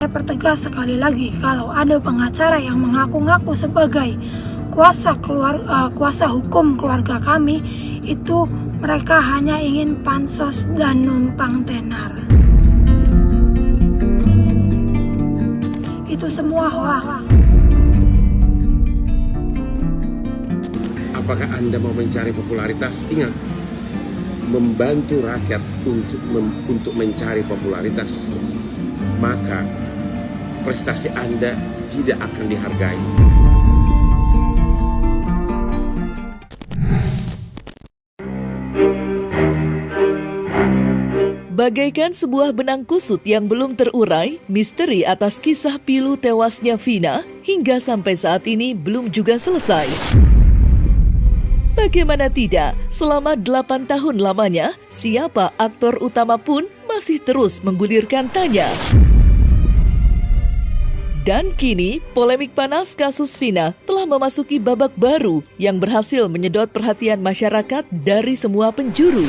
Saya pertegas sekali lagi, kalau ada pengacara yang mengaku-ngaku sebagai kuasa hukum keluarga kami, itu mereka hanya ingin pansos dan numpang tenar. Itu semua hoaks. Apakah Anda mau mencari popularitas? Ingat, membantu rakyat untuk mencari popularitas, maka prestasi Anda tidak akan dihargai. Bagaikan sebuah benang kusut yang belum terurai, misteri atas kisah pilu tewasnya Vina hingga sampai saat ini belum juga selesai. Bagaimana tidak, selama 8 tahun lamanya, siapa aktor utama pun masih terus menggulirkan tanya. Dan kini, polemik panas kasus Vina telah memasuki babak baru yang berhasil menyedot perhatian masyarakat dari semua penjuru.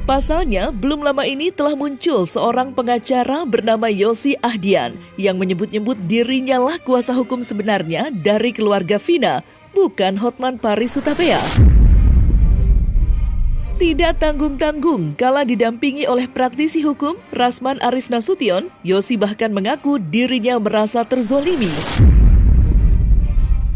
Pasalnya, belum lama ini telah muncul seorang pengacara bernama Yosi Ahdian yang menyebut-nyebut dirinya lah kuasa hukum sebenarnya dari keluarga Vina, bukan Hotman Paris Hutapea. Tidak tanggung-tanggung kala didampingi oleh praktisi hukum Rasman Arif Nasution, Yosi bahkan mengaku dirinya merasa terzolimi.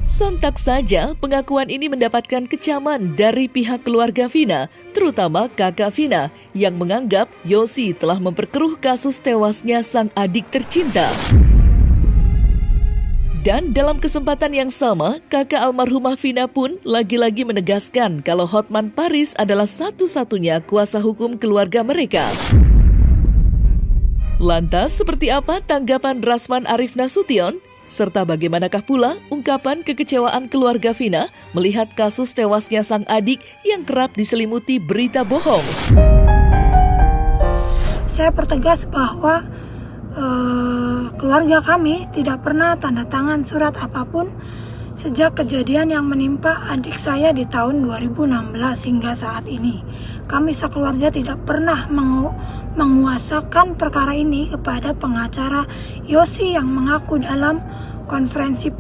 Sontak saja pengakuan ini mendapatkan kecaman dari pihak keluarga Vina, terutama kakak Vina, yang menganggap Yosi telah memperkeruh kasus tewasnya sang adik tercinta. Dan dalam kesempatan yang sama, kakak almarhumah Vina pun lagi-lagi menegaskan kalau Hotman Paris adalah satu-satunya kuasa hukum keluarga mereka. Lantas, seperti apa tanggapan Rasman Arif Nasution? Serta bagaimanakah pula ungkapan kekecewaan keluarga Vina melihat kasus tewasnya sang adik yang kerap diselimuti berita bohong? Saya pertegas bahwa keluarga kami tidak pernah tanda tangan surat apapun sejak kejadian yang menimpa adik saya di tahun 2016 hingga saat ini. Kami sekeluarga tidak pernah menguasakan perkara ini kepada pengacara Yosi yang mengaku dalam konferensi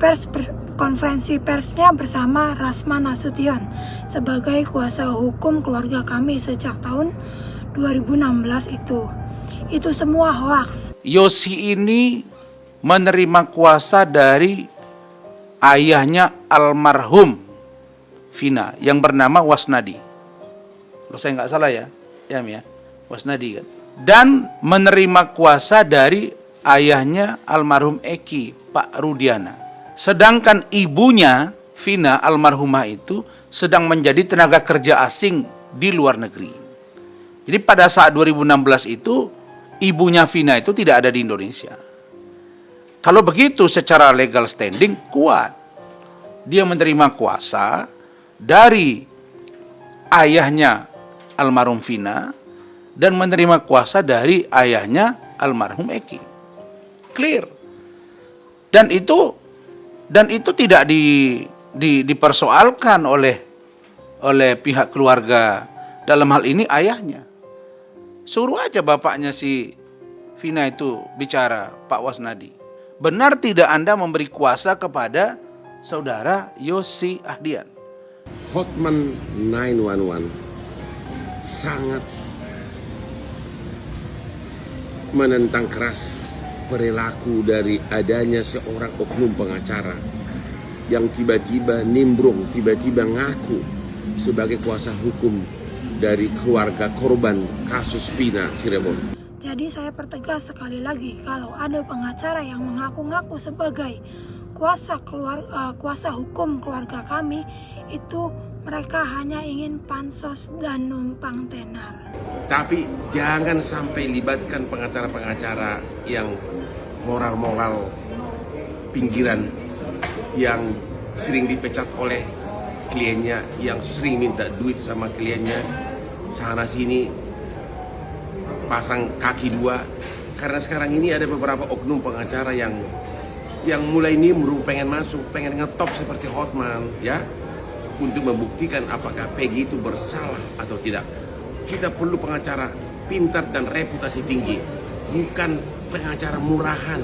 persnya bersama Rasman Nasution sebagai kuasa hukum keluarga kami sejak tahun 2016 itu. Itu semua hoaks. Yosi ini menerima kuasa dari ayahnya almarhum Vina yang bernama Wasnadi. Kalau saya nggak salah ya, Wasnadi kan. Dan menerima kuasa dari ayahnya almarhum Eki, Pak Rudiana. Sedangkan ibunya Vina almarhumah itu sedang menjadi tenaga kerja asing di luar negeri. Jadi pada saat 2016 itu ibunya Vina itu tidak ada di Indonesia. Kalau begitu secara legal standing kuat. Dia menerima kuasa dari ayahnya almarhum Vina dan menerima kuasa dari ayahnya almarhum Eki. Clear. Dan itu tidak dipersoalkan oleh pihak keluarga, dalam hal ini ayahnya. Suruh aja bapaknya si Vina itu bicara, Pak Wasnadi. Benar tidak Anda memberi kuasa kepada saudara Yosi Ahdian? Hotman 911 sangat menentang keras perilaku dari adanya seorang oknum pengacara yang tiba-tiba nimbrung, tiba-tiba ngaku sebagai kuasa hukum dari keluarga korban kasus Vina Cirebon. Jadi saya pertegas sekali lagi, kalau ada pengacara yang mengaku-ngaku sebagai kuasa hukum keluarga kami, itu mereka hanya ingin pansos dan numpang tenar. Tapi jangan sampai libatkan pengacara-pengacara yang moral-moral pinggiran, yang sering dipecat oleh kliennya, yang sering minta duit sama kliennya, sana sini pasang kaki dua. Karena sekarang ini ada beberapa oknum pengacara yang mulai nimbrung, pengen masuk, pengen ngetop seperti Hotman, ya, untuk membuktikan apakah Peggy itu bersalah atau tidak. Kita perlu pengacara pintar dan reputasi tinggi. bukan pengacara murahan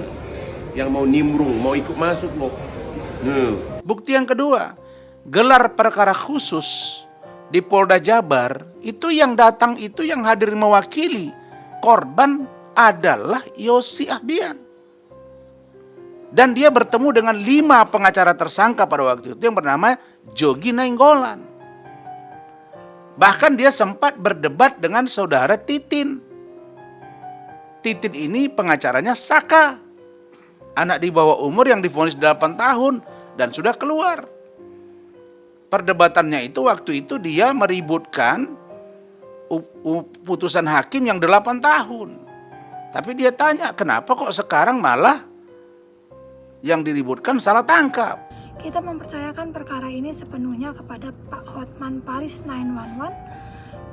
yang mau nimbrung, mau ikut masuk loh. Bukti yang kedua, gelar perkara khusus di Polda Jabar, itu yang datang, itu yang hadir mewakili korban adalah Yosi Ahdian. Dan dia bertemu dengan 5 pengacara tersangka pada waktu itu yang bernama Jogi Nainggolan. Bahkan dia sempat berdebat dengan saudara Titin. Titin ini pengacaranya Saka, anak di bawah umur yang divonis 8 tahun dan sudah keluar. Perdebatannya itu waktu itu dia meributkan putusan hakim yang 8 tahun. Tapi dia tanya, kenapa kok sekarang malah yang diributkan salah tangkap? Kita mempercayakan perkara ini sepenuhnya kepada Pak Hotman Paris 911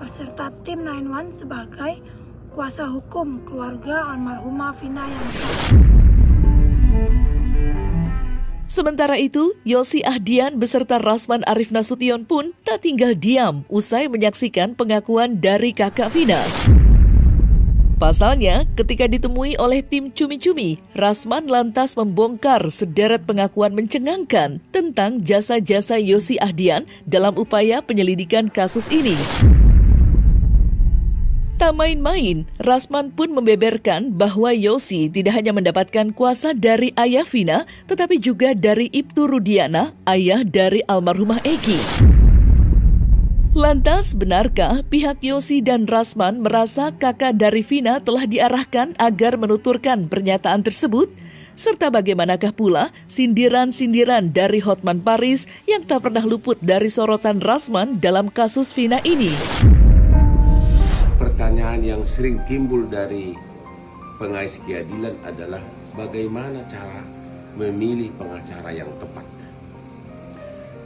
beserta tim 911 sebagai kuasa hukum keluarga almarhumah Vina yang sah. Sementara itu, Yosi Ahdian beserta Rasman Arif Nasution pun tak tinggal diam usai menyaksikan pengakuan dari kakak Vina. Pasalnya, ketika ditemui oleh tim Cumi-Cumi, Rasman lantas membongkar sederet pengakuan mencengangkan tentang jasa-jasa Yosi Ahdian dalam upaya penyelidikan kasus ini. Tak main-main, Rasman pun membeberkan bahwa Yosi tidak hanya mendapatkan kuasa dari ayah Vina, tetapi juga dari Ibtu Rudiana, ayah dari almarhumah Egi. Lantas, benarkah pihak Yosi dan Rasman merasa kakak dari Vina telah diarahkan agar menuturkan pernyataan tersebut? Serta bagaimanakah pula sindiran-sindiran dari Hotman Paris yang tak pernah luput dari sorotan Rasman dalam kasus Vina ini? Pertanyaan yang sering timbul dari pengais keadilan adalah bagaimana cara memilih pengacara yang tepat.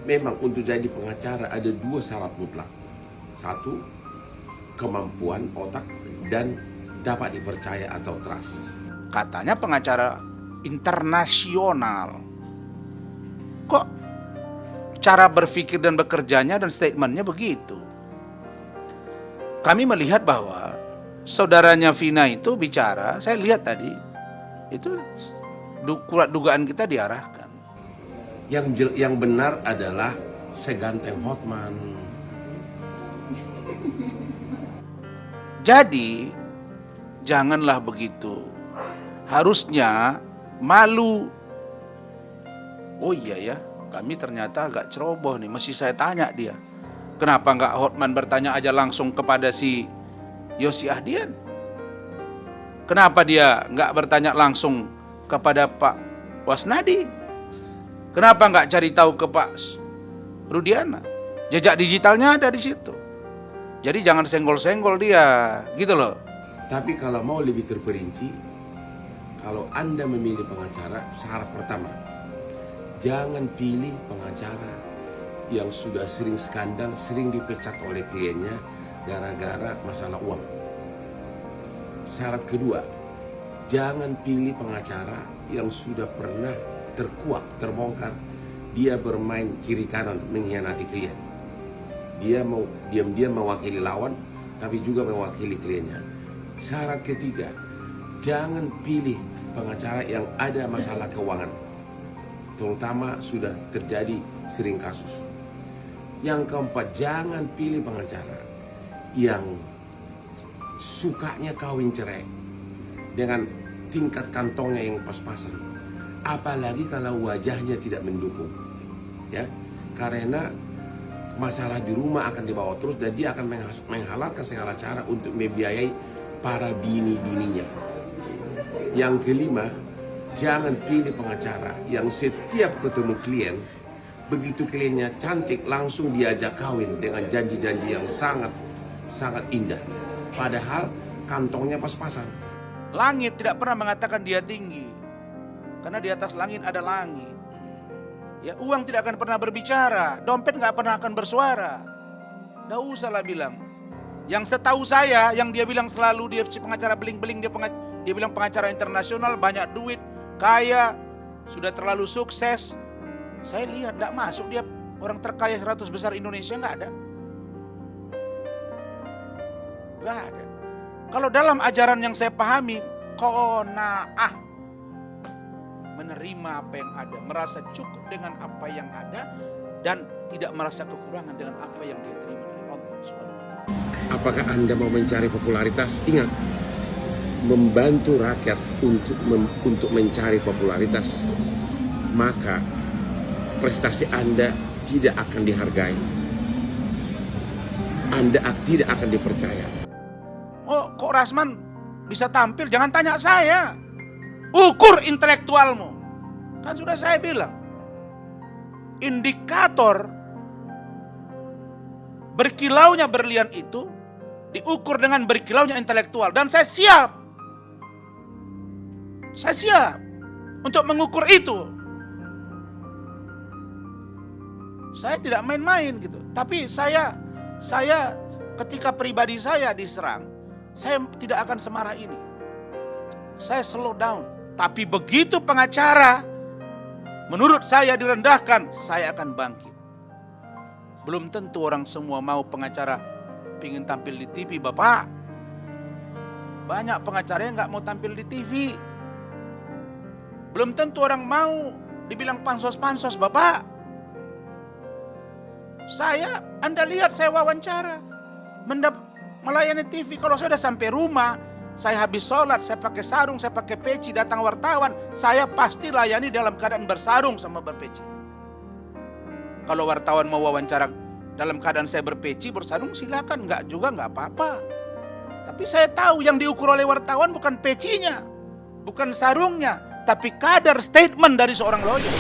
Memang untuk jadi pengacara ada 2 syarat mutlak. 1, kemampuan otak dan dapat dipercaya atau trust. Katanya pengacara internasional. Kok cara berpikir dan bekerjanya dan statementnya begitu? Kami melihat bahwa saudaranya Vina itu bicara, saya lihat tadi, itu dugaan kita diarahkan. Yang benar adalah seganteng Hotman. Jadi, janganlah begitu. Harusnya malu. Oh iya ya, kami ternyata agak ceroboh nih, mesti saya tanya dia. Kenapa nggak Hotman bertanya aja langsung kepada si Yosi Ahdian? Kenapa dia nggak bertanya langsung kepada Pak Wasnadi? Kenapa nggak cari tahu ke Pak Rudiana? Jejak digitalnya ada di situ. Jadi jangan senggol-senggol dia, gitu loh. Tapi kalau mau lebih terperinci, kalau Anda memilih pengacara, syarat pertama, jangan pilih pengacara yang sudah sering skandal, sering dipecat oleh kliennya gara-gara masalah uang. Syarat kedua, jangan pilih pengacara yang sudah pernah terkuak, terbongkar, dia bermain kiri kanan, mengkhianati klien. Dia mau diam-diam mewakili lawan, tapi juga mewakili kliennya. Syarat ketiga, jangan pilih pengacara yang ada masalah keuangan, terutama sudah terjadi sering kasus. Yang keempat, jangan pilih pengacara yang sukanya kawin cerai dengan tingkat kantongnya yang pas-pasan. Apalagi kalau wajahnya tidak mendukung, ya, karena masalah di rumah akan dibawa terus dan dia akan menghalalkan segala cara untuk membiayai para bini-bininya. Yang kelima, jangan pilih pengacara yang setiap ketemu klien, begitu kliennya cantik langsung diajak kawin dengan janji-janji yang sangat indah, padahal kantongnya pas-pasan. Langit tidak pernah mengatakan dia tinggi, karena di atas langit ada langit. Ya, uang tidak akan pernah berbicara, dompet nggak pernah akan bersuara. Nggak usah lah bilang. Yang setahu saya, yang dia bilang selalu dia si pengacara beling-beling, dia bilang pengacara internasional, banyak duit, kaya, sudah terlalu sukses. Saya lihat nggak masuk dia orang terkaya 100 besar Indonesia, nggak ada. Nggak ada. Kalau dalam ajaran yang saya pahami, qanaah, menerima apa yang ada, merasa cukup dengan apa yang ada, dan tidak merasa kekurangan dengan apa yang dia terima dari Allah Subhanahu wa Ta'ala. Apakah Anda mau mencari popularitas? Ingat, membantu rakyat untuk mencari popularitas, maka prestasi Anda tidak akan dihargai. Anda tidak akan dipercaya. Oh, kok Rasman bisa tampil? Jangan tanya saya. Ukur intelektualmu. Kan sudah saya bilang. Indikator berkilaunya berlian itu diukur dengan berkilaunya intelektual. Dan saya siap. Saya siap untuk mengukur itu. Saya tidak main-main gitu. Tapi saya ketika pribadi saya diserang, saya tidak akan semarah ini. Saya slow down. Tapi begitu pengacara menurut saya direndahkan, saya akan bangkit. Belum tentu orang semua mau pengacara pingin tampil di TV, Bapak. Banyak pengacara yang nggak mau tampil di TV. Belum tentu orang mau dibilang pansos-pansos, Bapak. Anda lihat saya wawancara, melayani TV. Kalau saya sudah sampai rumah, saya habis sholat, saya pakai sarung, saya pakai peci, datang wartawan, saya pasti layani dalam keadaan bersarung sama berpeci. Kalau wartawan mau wawancara dalam keadaan saya berpeci, bersarung, silakan, enggak juga enggak apa-apa. Tapi saya tahu yang diukur oleh wartawan bukan pecinya, bukan sarungnya, tapi kadar statement dari seorang lawyer.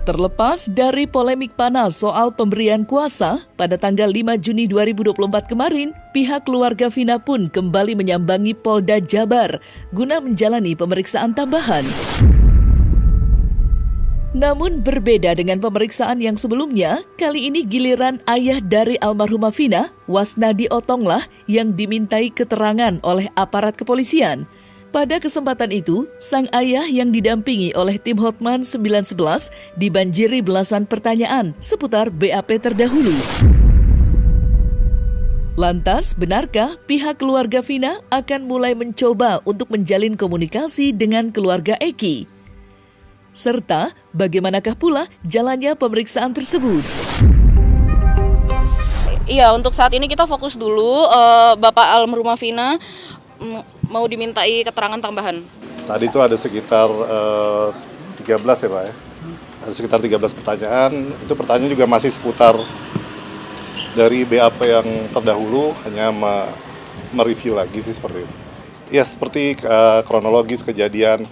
Terlepas dari polemik panas soal pemberian kuasa, pada tanggal 5 Juni 2024 kemarin, pihak keluarga Vina pun kembali menyambangi Polda Jabar guna menjalani pemeriksaan tambahan. Namun berbeda dengan pemeriksaan yang sebelumnya, kali ini giliran ayah dari almarhumah Vina, Wasnadi Otonglah, yang dimintai keterangan oleh aparat kepolisian. Pada kesempatan itu, sang ayah yang didampingi oleh tim Hotman 911 dibanjiri belasan pertanyaan seputar BAP terdahulu. Lantas, benarkah pihak keluarga Vina akan mulai mencoba untuk menjalin komunikasi dengan keluarga Eki? Serta, bagaimanakah pula jalannya pemeriksaan tersebut? Iya, untuk saat ini kita fokus dulu, Bapak almarhumah Vina mau dimintai keterangan tambahan. Tadi itu ada sekitar 13 ya Pak ya. Ada sekitar 13 pertanyaan. Itu pertanyaan juga masih seputar dari BAP yang terdahulu, hanya mereview lagi sih seperti itu. Ya seperti kronologis kejadian,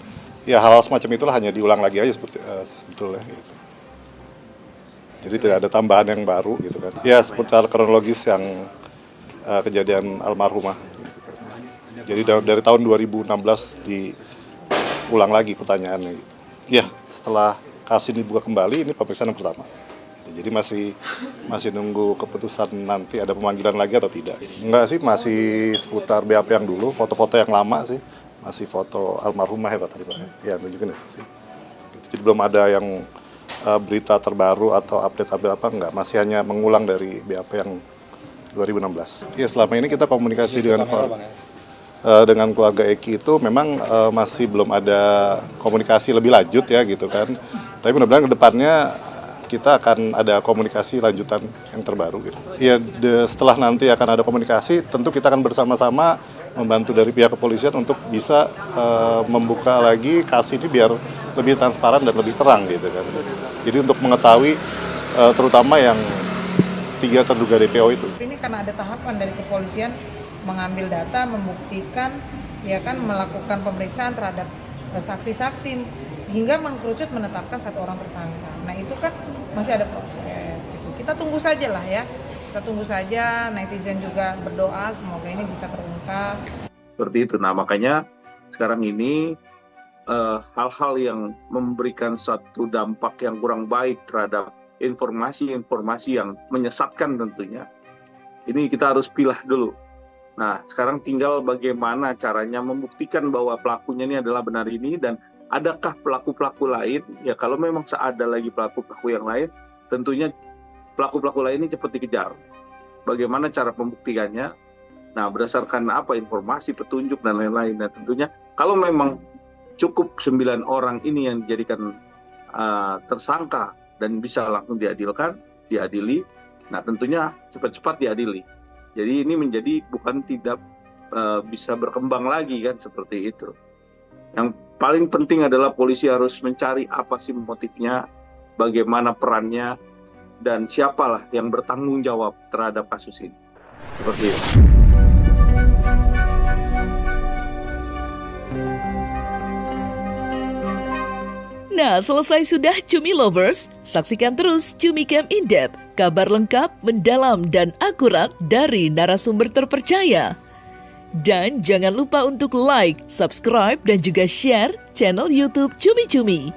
ya hal-hal semacam itulah hanya diulang lagi aja sebetulnya gitu. Jadi tidak ada tambahan yang baru gitu kan. Ya seputar kronologis yang kejadian almarhumah. Jadi dari tahun 2016 diulang lagi pertanyaannya gitu. Ya, setelah kasus ini dibuka kembali, ini pemeriksaan yang pertama. Jadi masih nunggu keputusan nanti ada pemanggilan lagi atau tidak. Enggak sih, masih seputar BAP yang dulu, foto-foto yang lama sih. Masih foto almarhumah ya Pak tadi Pak. Ya, tunjukin itu sih. Jadi belum ada yang berita terbaru atau update-update apa, enggak. Masih hanya mengulang dari BAP yang 2016. Ya, selama ini kita komunikasi dengan keluarga Eki itu memang masih belum ada komunikasi lebih lanjut ya gitu kan. Tapi mudah-mudahan ke depannya kita akan ada komunikasi lanjutan yang terbaru gitu. Ya setelah nanti akan ada komunikasi, tentu kita akan bersama-sama membantu dari pihak kepolisian untuk bisa membuka lagi kasus ini biar lebih transparan dan lebih terang gitu kan. Jadi untuk mengetahui terutama yang 3 terduga DPO itu. Ini karena ada tahapan dari kepolisian mengambil data, membuktikan, ya kan, melakukan pemeriksaan terhadap saksi-saksi hingga mengkerucut menetapkan 1 orang tersangka. Nah itu kan masih ada proses gitu. Kita tunggu saja lah ya. Kita tunggu saja, netizen juga berdoa semoga ini bisa terungkap. Seperti itu. Nah makanya sekarang ini hal-hal yang memberikan satu dampak yang kurang baik terhadap informasi-informasi yang menyesatkan tentunya. Ini kita harus pilah dulu. Nah, sekarang tinggal bagaimana caranya membuktikan bahwa pelakunya ini adalah benar ini, dan adakah pelaku-pelaku lain? Ya kalau memang ada lagi pelaku-pelaku yang lain, tentunya pelaku-pelaku lain ini cepat dikejar. Bagaimana cara pembuktikannya? Nah, berdasarkan apa informasi, petunjuk dan lain-lain. Nah, tentunya kalau memang cukup 9 orang ini yang dijadikan tersangka dan bisa langsung diadili, nah tentunya cepat-cepat diadili. Jadi ini menjadi bukan tidak bisa berkembang lagi kan seperti itu. Yang paling penting adalah polisi harus mencari apa sih motifnya, bagaimana perannya, dan siapalah yang bertanggung jawab terhadap kasus ini. Seperti itu. Nah, selesai sudah Cumi Lovers, saksikan terus Cumi Camp In-Depth, kabar lengkap, mendalam, dan akurat dari narasumber terpercaya. Dan jangan lupa untuk like, subscribe, dan juga share channel YouTube Cumi Cumi.